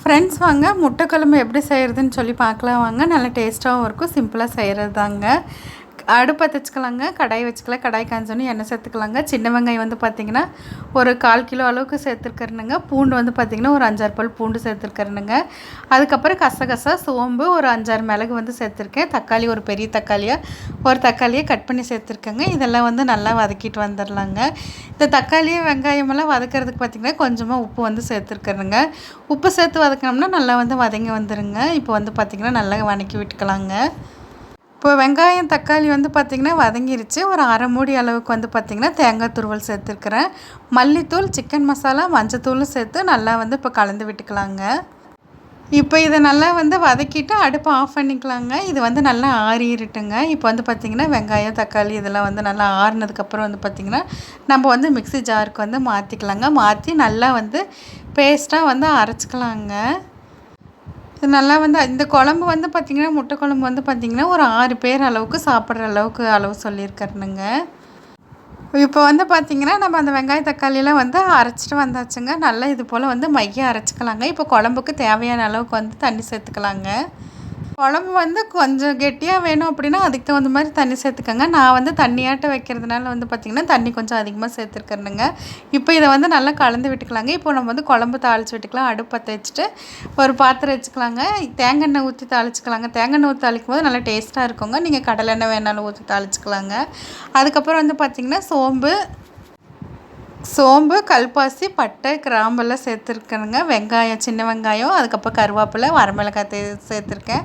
Friends வாங்க முட்டை குழம்பு எப்படி செய்கிறதுன்னு சொல்லி பார்க்கலாம் வாங்க. நல்லா டேஸ்ட்டாகவும் இருக்கும். சிம்பிளாக செய்கிறது தாங்க. அடுப்பை வச்சுக்கலாங்க. கடாய் வச்சுக்கலாம். கடாய் காஞ்சோன்னு எண்ணெய் சேர்த்துக்கலாங்க. சின்ன வெங்காயம் வந்து பார்த்திங்கன்னா ஒரு 1/4 கிலோ அளவுக்கு சேர்த்துருக்கறனுங்க. பூண்டு வந்து பார்த்திங்கன்னா ஒரு 5-6 பல் பூண்டு சேர்த்துருக்கறனுங்க. அதுக்கப்புறம் கசகசா, சோம்பு, ஒரு 5-6 மிளகு வந்து சேர்த்துருக்கேன். தக்காளி, ஒரு பெரிய ஒரு தக்காளியை கட் பண்ணி சேர்த்துருக்கேங்க. இதெல்லாம் வந்து நல்லா வதக்கிட்டு வந்துடலாங்க. இந்த தக்காளியை வெங்காயமெல்லாம் வதக்கிறதுக்கு பார்த்திங்கன்னா கொஞ்சமாக உப்பு வந்து சேர்த்துருக்கறனுங்க. உப்பு சேர்த்து வதக்கினோம்னா நல்லா வந்து வதங்கி வந்துடுங்க. இப்போ வந்து பார்த்திங்கன்னா நல்லா வதக்கி விட்டுக்கலாங்க. இப்போ வெங்காயம் தக்காளி வந்து பார்த்திங்கன்னா வதங்கிருச்சு. ஒரு அரை மூடி அளவுக்கு வந்து பார்த்திங்கன்னா தேங்காய் துருவல் சேர்த்துருக்குறேன். மல்லித்தூள், சிக்கன் மசாலா, மஞ்சத்தூளும் சேர்த்து நல்லா வந்து இப்போ கலந்து விட்டுக்கலாங்க. இப்போ இதை நல்லா வந்து வதக்கிட்டு அடுப்பை ஆஃப் பண்ணிக்கலாங்க. இது வந்து நல்லா ஆறிட்டுங்க. இப்போ வந்து பார்த்திங்கன்னா வெங்காயம் தக்காளி இதெல்லாம் வந்து நல்லா ஆறினதுக்கப்புறம் வந்து பார்த்திங்கன்னா நம்ம வந்து மிக்ஸி ஜாருக்கு வந்து மாற்றிக்கலாங்க. மாற்றி நல்லா வந்து பேஸ்ட்டாக வந்து அரைச்சிக்கலாங்க. இது நல்லா வந்து இந்த குழம்பு வந்து பார்த்திங்கன்னா முட்டை குழம்பு வந்து பார்த்திங்கன்னா ஒரு 6 பேர் அளவுக்கு சாப்பிட்ற அளவுக்கு அளவு சொல்லியிருக்கறனுங்க. இப்போ வந்து பார்த்திங்கன்னா நம்ம அந்த வெங்காயம் தக்காளியெல்லாம் வந்து அரைச்சிட்டு வந்தாச்சுங்க. நல்லா இது போல் வந்து மைய அரைச்சிக்கலாங்க. இப்போ குழம்புக்கு தேவையான அளவுக்கு வந்து தண்ணி சேர்த்துக்கலாங்க. குழம்பு வந்து கொஞ்சம் கெட்டியாக வேணும் அப்படின்னா அதுக்கு தகுந்த மாதிரி தண்ணி சேர்த்துக்கோங்க. நான் வந்து தண்ணியாட்ட வைக்கிறதுனால வந்து பார்த்திங்கன்னா தண்ணி கொஞ்சம் அதிகமாக சேர்த்துருக்கறனுங்க. இப்போ இதை வந்து நல்லா கலந்து விட்டுக்கலாங்க. இப்போ நம்ம வந்து குழம்பு தாளித்து விட்டுக்கலாம். அடுப்பு பற்ற வச்சுட்டு ஒரு பாத்திரம் வச்சுக்கலாங்க. தேங்காய் எண்ணெய் ஊற்றி தாளிச்சிக்கலாங்க. தேங்காய் எண்ணெய் ஊற்றி தாளிக்கும் போது நல்லா டேஸ்ட்டாக இருக்குங்க. நீங்கள் கடலெண்ணெய் வேணாலும் ஊற்றி தாளிச்சிக்கலாங்க. அதுக்கப்புறம் வந்து பார்த்திங்கன்னா சோம்பு, கல்பாசி, பட்டை, கிராம்பெல்லாம் சேர்த்துருக்கேனுங்க. வெங்காயம், சின்ன வெங்காயம், அதுக்கப்புறம் கருவேப்பிலை, வரமிளகாய் சேர்த்துருக்கேன்.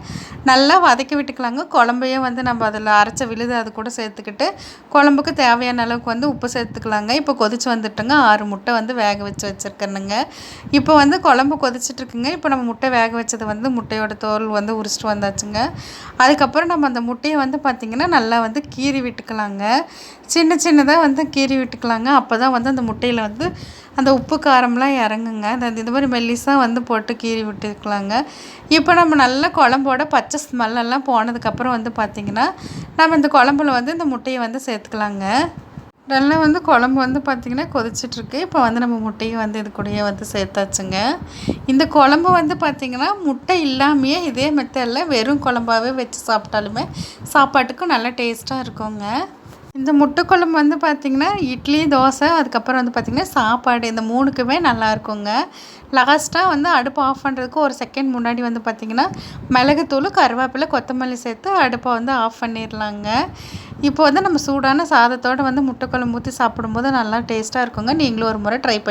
நல்லா வதக்கி விட்டுக்கலாங்க. குழம்பையும் வந்து நம்ம அதில் அரைச்ச விழுது அது கூட சேர்த்துக்கிட்டு குழம்புக்கு தேவையான அளவுக்கு வந்து உப்பு சேர்த்துக்கலாங்க. இப்போ கொதிச்சு வந்துட்டுங்க. 6 முட்டை வந்து வேக வச்சு வச்சுருக்கேனுங்க. இப்போ வந்து குழம்பு கொதிச்சிட்ருக்குங்க. இப்போ நம்ம முட்டை வேக வச்சது வந்து முட்டையோட தோல் வந்து உரிச்சிட்டு வந்தாச்சுங்க. அதுக்கப்புறம் நம்ம அந்த முட்டையை வந்து பார்த்திங்கன்னா நல்லா வந்து கீறி விட்டுக்கலாங்க. சின்னதாக வந்து கீறி விட்டுக்கலாங்க. அப்போ தான் வந்து அந்த முட்டையில் வந்து அந்த உப்பு காரம்லாம் இறங்குங்க. இந்த மாதிரி மெல்லிஸாக வந்து போட்டு கீறி விட்டுக்கலாங்க. இப்போ நம்ம நல்லா குழம்போட பச்சை ஸ்மெல்லெல்லாம் போனதுக்கப்புறம் வந்து பார்த்திங்கன்னா நம்ம இந்த குழம்புல வந்து இந்த முட்டையை வந்து சேர்த்துக்கலாங்க. நல்லா வந்து குழம்பு வந்து பார்த்திங்கன்னா கொதிச்சிட்ருக்கு. இப்போ வந்து நம்ம முட்டையை வந்து இது கூடயே வந்து சேர்த்தாச்சுங்க. இந்த குழம்பு வந்து பார்த்திங்கன்னா முட்டை இல்லாமையே இதே மெத்தடில் வெறும் குழம்பாகவே வச்சு சாப்பிட்டாலுமே சாப்பாட்டுக்கும் நல்லா டேஸ்ட்டாக இருக்குங்க. இந்த முட்டை குழம்பு வந்து பார்த்திங்கன்னா இட்லி, தோசை, அதுக்கப்புறம் வந்து பார்த்திங்கன்னா சாப்பாடு இந்த 3க்குமே நல்லாயிருக்குங்க. லாஸ்ட்டாக வந்து அடுப்பை ஆஃப் பண்ணுறதுக்கு ஒரு செகண்ட் முன்னாடி வந்து பார்த்திங்கன்னா மிளகுத்தூள், கருவேப்பிலை, கொத்தமல்லி சேர்த்து அடுப்பை வந்து ஆஃப் பண்ணிடலாங்க. இப்போ வந்து நம்ம சூடான சாதத்தோடு வந்து முட்டை குழம்பு ஊற்றி சாப்பிடும்போது நல்லா டேஸ்ட்டாக இருக்குங்க. நீங்களும் ஒரு முறை ட்ரை பண்ணி